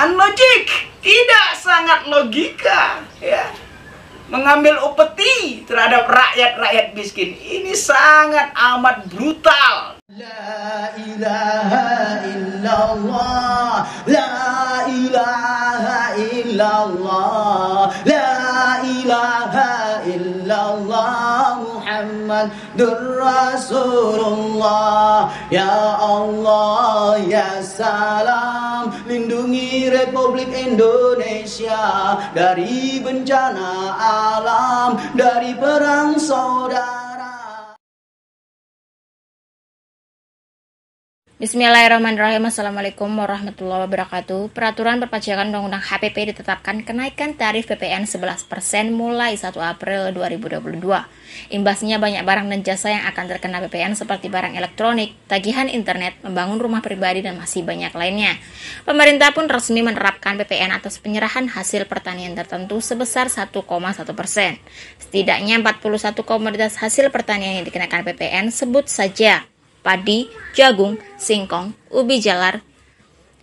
unlogic, tidak sangat logika, ya. Mengambil upeti terhadap rakyat miskin ini sangat amat brutal. La ilaha illallah, la ilaha illallah, la ilaha illallah, Muhammadur Rasulullah. Ya Allah, ya salam, lindungi Republik Indonesia dari bencana alam, dari perang saudara. Bismillahirrahmanirrahim. Assalamualaikum warahmatullahi wabarakatuh. Peraturan perpajakan Undang-Undang HPP ditetapkan kenaikan tarif PPN 11% mulai 1 April 2022. Imbasnya banyak barang dan jasa yang akan terkena PPN seperti barang elektronik, tagihan internet, membangun rumah pribadi, dan masih banyak lainnya. Pemerintah pun resmi menerapkan PPN atas penyerahan hasil pertanian tertentu sebesar 1,1%. Setidaknya 41 komoditas hasil pertanian yang dikenakan PPN sebut saja padi, jagung, singkong, ubi jalar,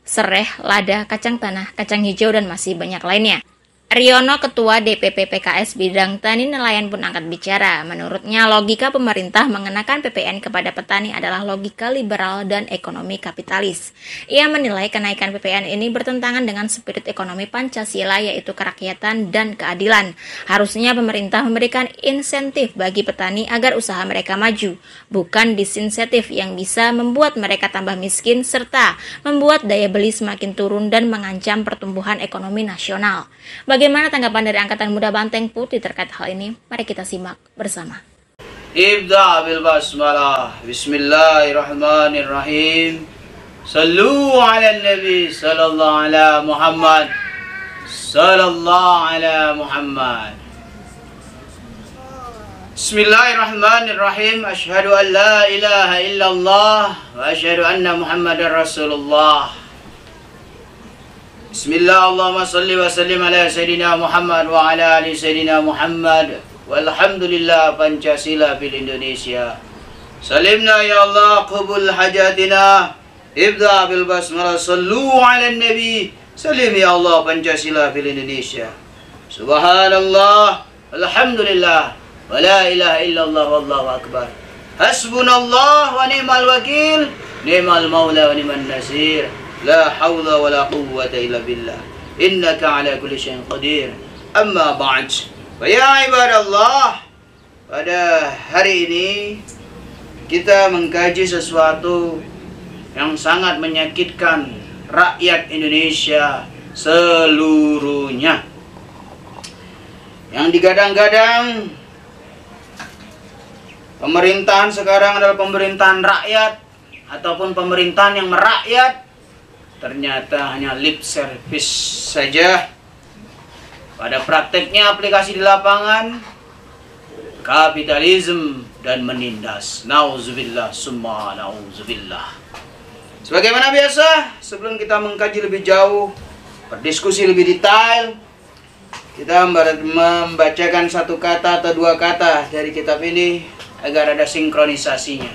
sereh, lada, kacang tanah, kacang hijau, dan masih banyak lainnya. Riono, Ketua DPP PKS Bidang Tani Nelayan pun angkat bicara. Menurutnya, logika pemerintah mengenakan PPN kepada petani adalah logika liberal dan ekonomi kapitalis. Ia menilai kenaikan PPN ini bertentangan dengan spirit ekonomi Pancasila, yaitu kerakyatan dan keadilan. Harusnya pemerintah memberikan insentif bagi petani agar usaha mereka maju, bukan disinsentif yang bisa membuat mereka tambah miskin serta membuat daya beli semakin turun dan mengancam pertumbuhan ekonomi nasional. Bagaimana tanggapan dari Angkatan Muda Banteng Putih terkait hal ini? Mari kita simak bersama. Ibda bil basmalah. Bismillahirrahmanirrahim. Sallu ala nabi sallallahu ala Muhammad. Sallallahu ala Muhammad. Bismillahirrahmanirrahim. Asyhadu an la ilaha illallah wa asyhadu anna Muhammadar Rasulullah. Bismillah, Allahumma salli wa sallim ala Sayyidina Muhammad wa ala ali Sayyidina Muhammad. Walhamdulillah Pancasila fil Indonesia. Salimna ya Allah, qubul hajatina. Ibda bil basmalah, sallu ala nabi. Salim ya Allah, Pancasila fil Indonesia. Subhanallah, alhamdulillah, wa la ilaha illallah, wallahu akbar. Hasbunallah wa ni'mal wakil, ni'mal maula wa ni'man nasir. La hawla wa la quwwata illa billah. Innaka ala kulli syai'in qadir. Amma ba'd. Wa ya ibadallah, pada hari ini kita mengkaji sesuatu yang sangat menyakitkan rakyat Indonesia seluruhnya. Yang digadang-gadang pemerintahan sekarang adalah pemerintahan rakyat ataupun pemerintahan yang merakyat, ternyata hanya lip service saja. Pada prakteknya aplikasi di lapangan kapitalisme dan menindas. Nauzubillah summa nauzubillah. Sebagaimana biasa, sebelum kita mengkaji lebih jauh, berdiskusi lebih detail, kita membacakan satu kata atau dua kata dari kitab ini agar ada sinkronisasinya.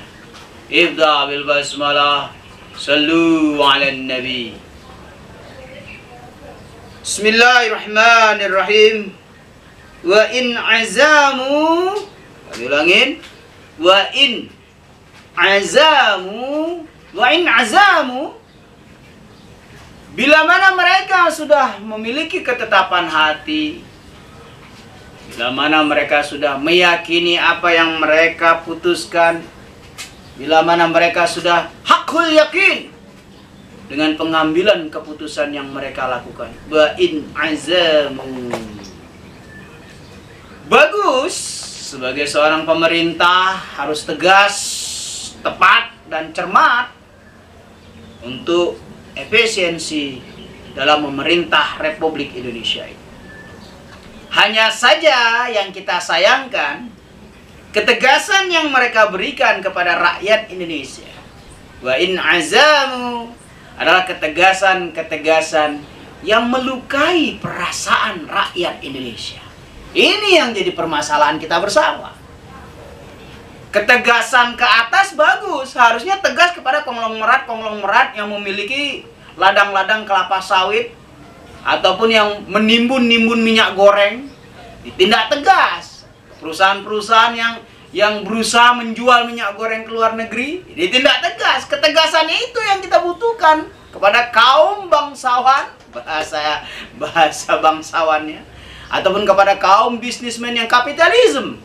Ibda bil basmalah. Sallu ala nabi. Bismillahirrahmanirrahim. Wa in azamu, kami ulangin, wa in azamu, bila mana mereka sudah memiliki ketetapan hati, bila mana mereka sudah meyakini apa yang mereka putuskan, bila mana mereka sudah hakul yakin dengan pengambilan keputusan yang mereka lakukan. Wa in azamu. Bagus, sebagai seorang pemerintah harus tegas, tepat, dan cermat untuk efisiensi dalam memerintah Republik Indonesia ini. Hanya saja yang kita sayangkan, ketegasan yang mereka berikan kepada rakyat Indonesia, wa in azamu, adalah ketegasan-ketegasan yang melukai perasaan rakyat Indonesia. Ini yang jadi permasalahan kita bersama. Ketegasan ke atas bagus, harusnya tegas kepada konglomerat-konglomerat yang memiliki ladang-ladang kelapa sawit ataupun yang menimbun minyak goreng, ditindak tegas. Perusahaan-perusahaan yang berusaha menjual minyak goreng ke luar negeri, ditindak tegas. Ketegasan itu yang kita butuhkan kepada kaum bangsawan, bahasa bangsawannya, ataupun kepada kaum bisnismen yang kapitalisme.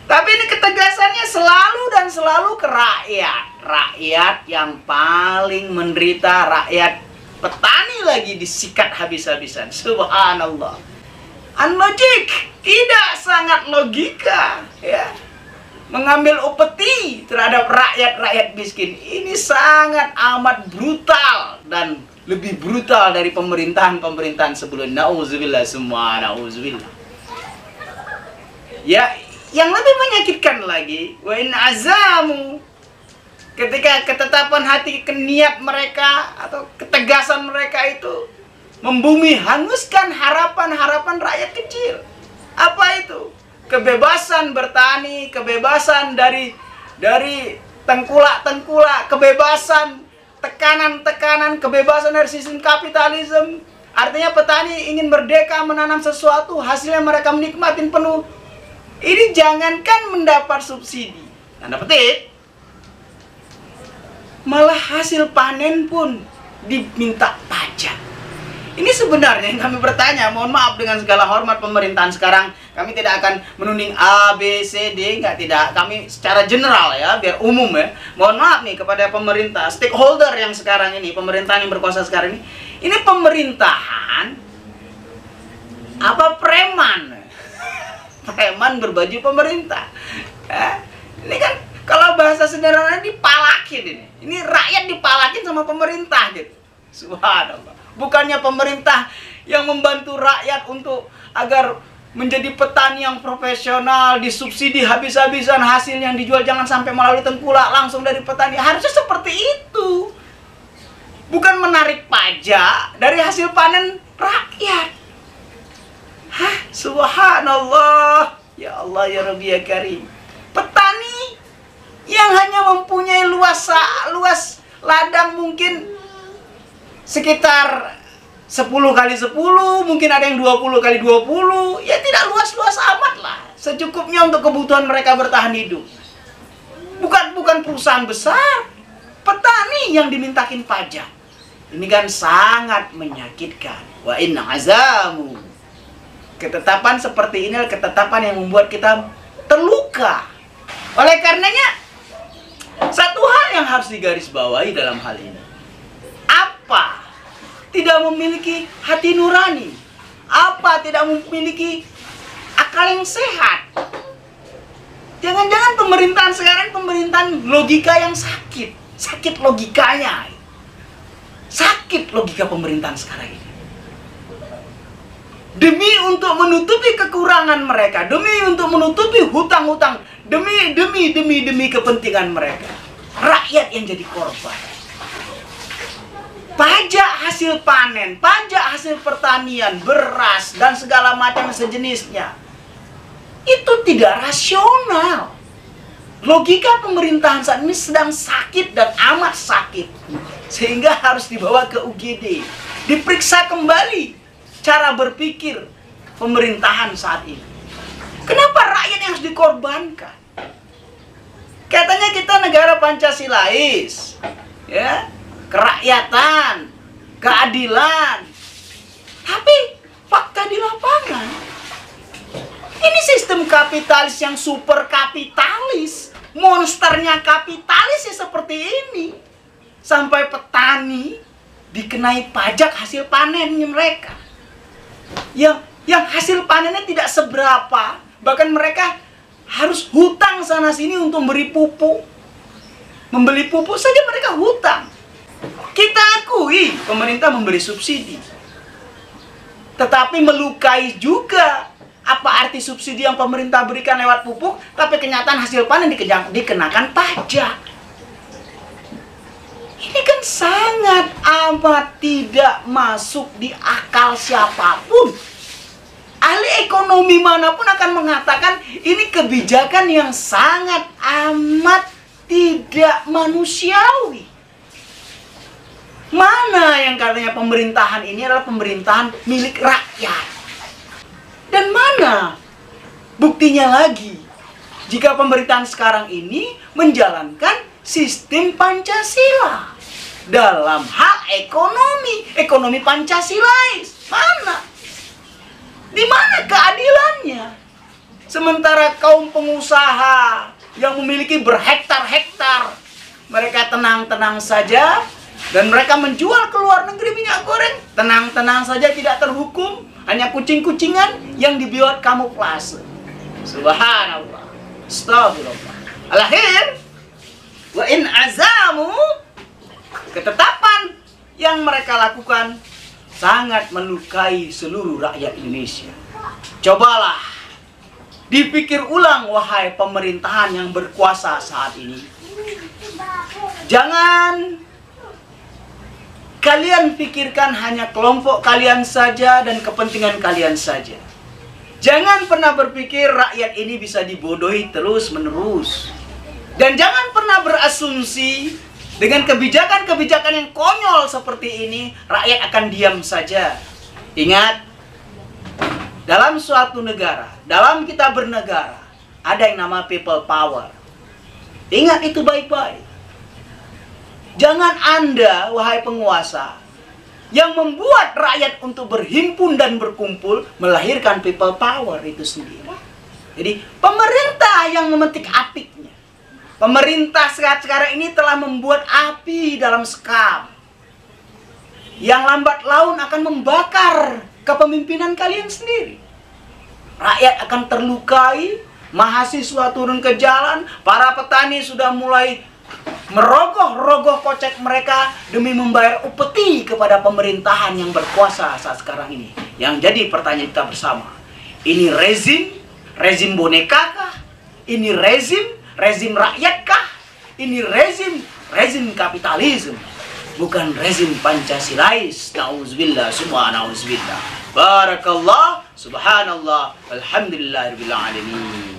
Tapi ini ketegasannya selalu dan selalu ke rakyat. Rakyat yang paling menderita, rakyat petani lagi disikat habis-habisan. Subhanallah. Unlogik, tidak sangat logika, ya. Mengambil upeti terhadap rakyat miskin. Ini sangat amat brutal dan lebih brutal dari pemerintahan sebelumnya. Nauzubillah, semua nauzubillah. Ya, yang lebih menyakitkan lagi, wa in azamu, ketika ketetapan hati, niat mereka atau ketegasan mereka itu membumi hanguskan harapan-harapan rakyat kecil. Apa itu? Kebebasan bertani, kebebasan dari tengkulak-tengkulak, kebebasan tekanan-tekanan, kebebasan dari sistem kapitalisme. Artinya petani ingin merdeka menanam sesuatu, hasilnya mereka menikmatin penuh. Ini jangankan mendapat subsidi, tanda petik, malah hasil panen pun diminta pajak. Ini sebenarnya yang kami bertanya, mohon maaf dengan segala hormat pemerintahan sekarang, kami tidak akan menuding A, B, C, D, tidak. Kami secara general ya, biar umum ya. Mohon maaf nih kepada pemerintah, stakeholder yang sekarang ini, pemerintahan yang berkuasa sekarang ini pemerintahan apa preman? Preman berbaju pemerintah. Ini kan kalau bahasa sederhana dipalakin ini. Ini rakyat dipalakin sama pemerintah gitu. Subhanallah. Bukannya pemerintah yang membantu rakyat untuk agar menjadi petani yang profesional, disubsidi habis-habisan, hasil yang dijual jangan sampai melalui tengkulak, langsung dari petani. Harusnya seperti itu. Bukan menarik pajak dari hasil panen rakyat. Hah, subhanallah. Ya Allah, ya Rabbi, ya Karim. Petani yang hanya mempunyai luas ladang mungkin sekitar 10 kali 10, mungkin ada yang 20 kali 20. Ya tidak luas-luas amat lah. Secukupnya untuk kebutuhan mereka bertahan hidup. Bukan perusahaan besar. Petani yang dimintakin pajak. Ini kan sangat menyakitkan. Wa in azamu. Ketetapan seperti ini adalah ketetapan yang membuat kita terluka. Oleh karenanya, satu hal yang harus digarisbawahi dalam hal ini. Apa? Tidak memiliki hati nurani. Apa? Tidak memiliki akal yang sehat. Jangan-jangan pemerintahan sekarang pemerintahan logika yang sakit. Sakit logikanya. Sakit logika pemerintahan sekarang ini. Demi untuk menutupi kekurangan mereka, demi untuk menutupi hutang-hutang, demi kepentingan mereka, rakyat yang jadi korban. Pajak hasil panen, pajak hasil pertanian, beras dan segala macam sejenisnya, itu tidak rasional. Logika pemerintahan saat ini sedang sakit dan amat sakit, sehingga harus dibawa ke UGD, diperiksa kembali cara berpikir pemerintahan saat ini. Kenapa rakyat yang harus dikorbankan? Katanya kita negara Pancasilais, ya, kerakyatan, keadilan. Tapi fakta di lapangan, ini sistem kapitalis yang super kapitalis, monsternya kapitalis ya seperti ini. Sampai petani dikenai pajak hasil panennya mereka. Yang hasil panennya tidak seberapa, bahkan mereka harus hutang sana sini untuk membeli pupuk. Membeli pupuk saja mereka hutang. Kita akui pemerintah memberi subsidi, tetapi melukai juga. Apa arti subsidi yang pemerintah berikan lewat pupuk, tapi kenyataan hasil panen dikenakan pajak? Ini kan sangat amat tidak masuk di akal siapapun. Ahli ekonomi manapun akan mengatakan ini kebijakan yang sangat amat tidak manusiawi. Mana yang katanya pemerintahan ini adalah pemerintahan milik rakyat? Dan mana buktinya lagi jika pemerintahan sekarang ini menjalankan sistem Pancasila dalam hal ekonomi Pancasilais? Mana? Di mana keadilannya? Sementara kaum pengusaha yang memiliki berhektar-hektar, mereka tenang-tenang saja, dan mereka menjual ke luar negeri minyak goreng, tenang-tenang saja, tidak terhukum, hanya kucing-kucingan yang dibuat kamuflase. Subhanallah, astagfirullah. Al-akhir, wa in azamu, ketetapan yang mereka lakukan sangat melukai seluruh rakyat Indonesia. Cobalah dipikir ulang, wahai pemerintahan yang berkuasa saat ini. Jangan kalian pikirkan hanya kelompok kalian saja dan kepentingan kalian saja. Jangan pernah berpikir rakyat ini bisa dibodohi terus-menerus. Dan jangan pernah berasumsi dengan kebijakan-kebijakan yang konyol seperti ini, rakyat akan diam saja. Ingat, dalam suatu negara, dalam kita bernegara, ada yang nama people power. Ingat itu baik-baik. Jangan Anda, wahai penguasa, yang membuat rakyat untuk berhimpun dan berkumpul, melahirkan people power itu sendiri. Jadi, pemerintah yang memetik apiknya. Pemerintah sekarang ini telah membuat api dalam sekam, yang lambat laun akan membakar kepemimpinan kalian sendiri. Rakyat akan terlukai, mahasiswa turun ke jalan, para petani sudah mulai merogoh-rogoh kocek mereka demi membayar upeti kepada pemerintahan yang berkuasa saat sekarang ini. Yang jadi pertanyaan kita bersama, ini rezim boneka kah? Ini rezim rakyat kah? Ini rezim kapitalisme, bukan rezim Pancasilais. Nauzubillah, summa nauzubillah. Barakallah, subhanallah, alhamdulillahirabbil alamin.